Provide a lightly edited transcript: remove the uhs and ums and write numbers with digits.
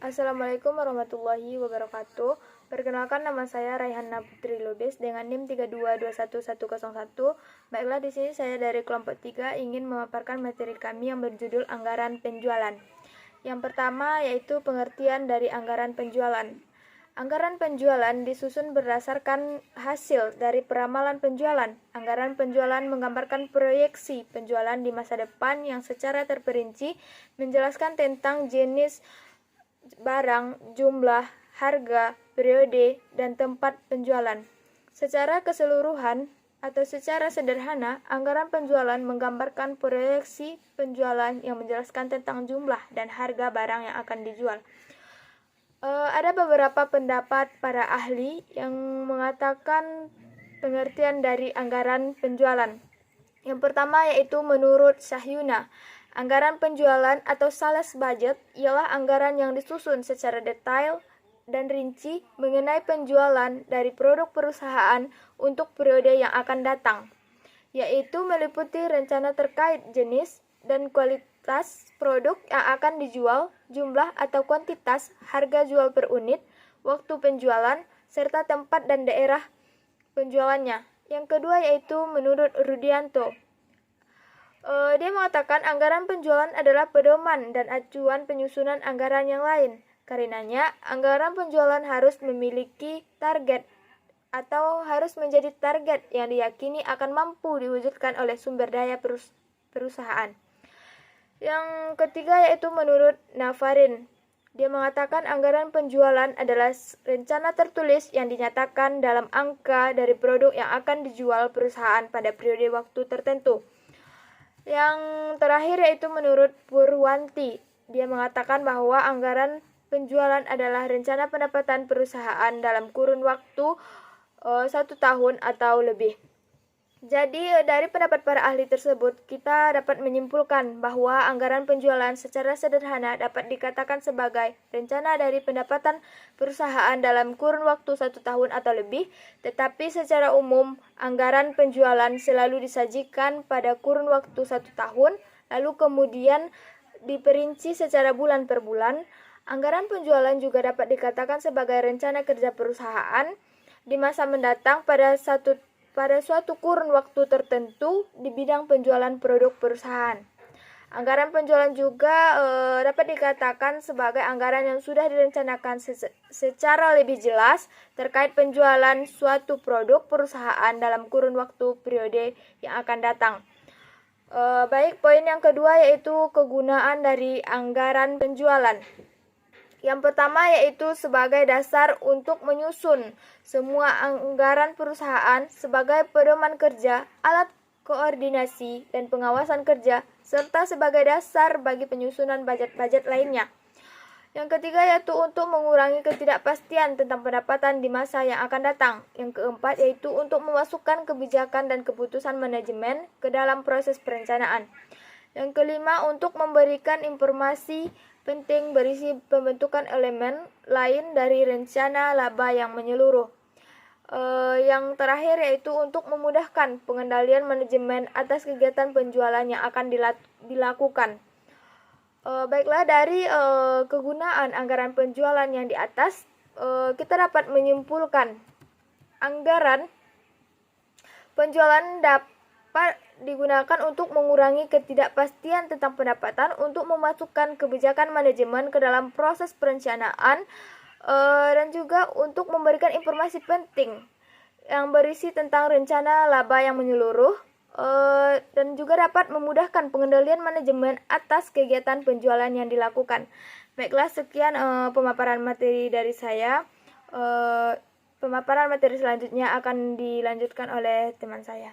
Assalamualaikum warahmatullahi wabarakatuh. Perkenalkan, nama saya Raihanna Putri Lubis dengan NIM 3221101. Baiklah, di sini saya dari kelompok 3 ingin memaparkan materi kami yang berjudul anggaran penjualan. Yang pertama yaitu pengertian dari anggaran penjualan. Anggaran penjualan disusun berdasarkan hasil dari peramalan penjualan. Anggaran penjualan menggambarkan proyeksi penjualan di masa depan yang secara terperinci menjelaskan tentang jenis barang, jumlah, harga, periode, dan tempat penjualan. Secara keseluruhan atau secara sederhana, anggaran penjualan menggambarkan proyeksi penjualan yang menjelaskan tentang jumlah dan harga barang yang akan dijual. Ada beberapa pendapat para ahli yang mengatakan pengertian dari anggaran penjualan. Yang pertama yaitu menurut Sahyuna, anggaran penjualan atau sales budget ialah anggaran yang disusun secara detail dan rinci mengenai penjualan dari produk perusahaan untuk periode yang akan datang, yaitu meliputi rencana terkait jenis dan kualitas produk yang akan dijual, jumlah atau kuantitas, harga jual per unit, waktu penjualan, serta tempat dan daerah penjualannya. Yang kedua yaitu menurut Rudianto. Dia mengatakan anggaran penjualan adalah pedoman dan acuan penyusunan anggaran yang lain. Karenanya, anggaran penjualan harus memiliki target atau harus menjadi target yang diyakini akan mampu diwujudkan oleh sumber daya perusahaan. Yang ketiga yaitu menurut Navarin. Dia mengatakan anggaran penjualan adalah rencana tertulis yang dinyatakan dalam angka dari produk yang akan dijual perusahaan pada periode waktu tertentu. Yang terakhir yaitu menurut Purwanti. Dia mengatakan bahwa anggaran penjualan adalah rencana pendapatan perusahaan dalam kurun waktu 1 tahun atau lebih. Jadi dari pendapat para ahli tersebut, kita dapat menyimpulkan bahwa anggaran penjualan secara sederhana dapat dikatakan sebagai rencana dari pendapatan perusahaan dalam kurun waktu 1 tahun atau lebih, tetapi secara umum anggaran penjualan selalu disajikan pada kurun waktu 1 tahun, lalu kemudian diperinci secara bulan per bulan. Anggaran penjualan juga dapat dikatakan sebagai rencana kerja perusahaan di masa mendatang pada suatu kurun waktu tertentu di bidang penjualan produk perusahaan. Anggaran penjualan juga dapat dikatakan sebagai anggaran yang sudah direncanakan secara lebih jelas terkait penjualan suatu produk perusahaan dalam kurun waktu periode yang akan datang. Baik, poin yang kedua yaitu kegunaan dari anggaran penjualan. Yang pertama yaitu sebagai dasar untuk menyusun semua anggaran perusahaan sebagai pedoman kerja, alat koordinasi dan pengawasan kerja, serta sebagai dasar bagi penyusunan budget-budget lainnya. Yang ketiga yaitu untuk mengurangi ketidakpastian tentang pendapatan di masa yang akan datang. Yang keempat yaitu untuk memasukkan kebijakan dan keputusan manajemen ke dalam proses perencanaan. Yang kelima untuk memberikan informasi penting berisi pembentukan elemen lain dari rencana laba yang menyeluruh. Yang terakhir yaitu untuk memudahkan pengendalian manajemen atas kegiatan penjualan yang akan dilakukan. Baiklah, dari kegunaan anggaran penjualan yang di atas, kita dapat menyimpulkan anggaran penjualan dapat digunakan untuk mengurangi ketidakpastian tentang pendapatan, untuk memasukkan kebijakan manajemen ke dalam proses perencanaan, dan juga untuk memberikan informasi penting yang berisi tentang rencana laba yang menyeluruh, dan juga dapat memudahkan pengendalian manajemen atas kegiatan penjualan yang dilakukan. Baiklah, sekian pemaparan materi dari saya. Pemaparan materi selanjutnya akan dilanjutkan oleh teman saya.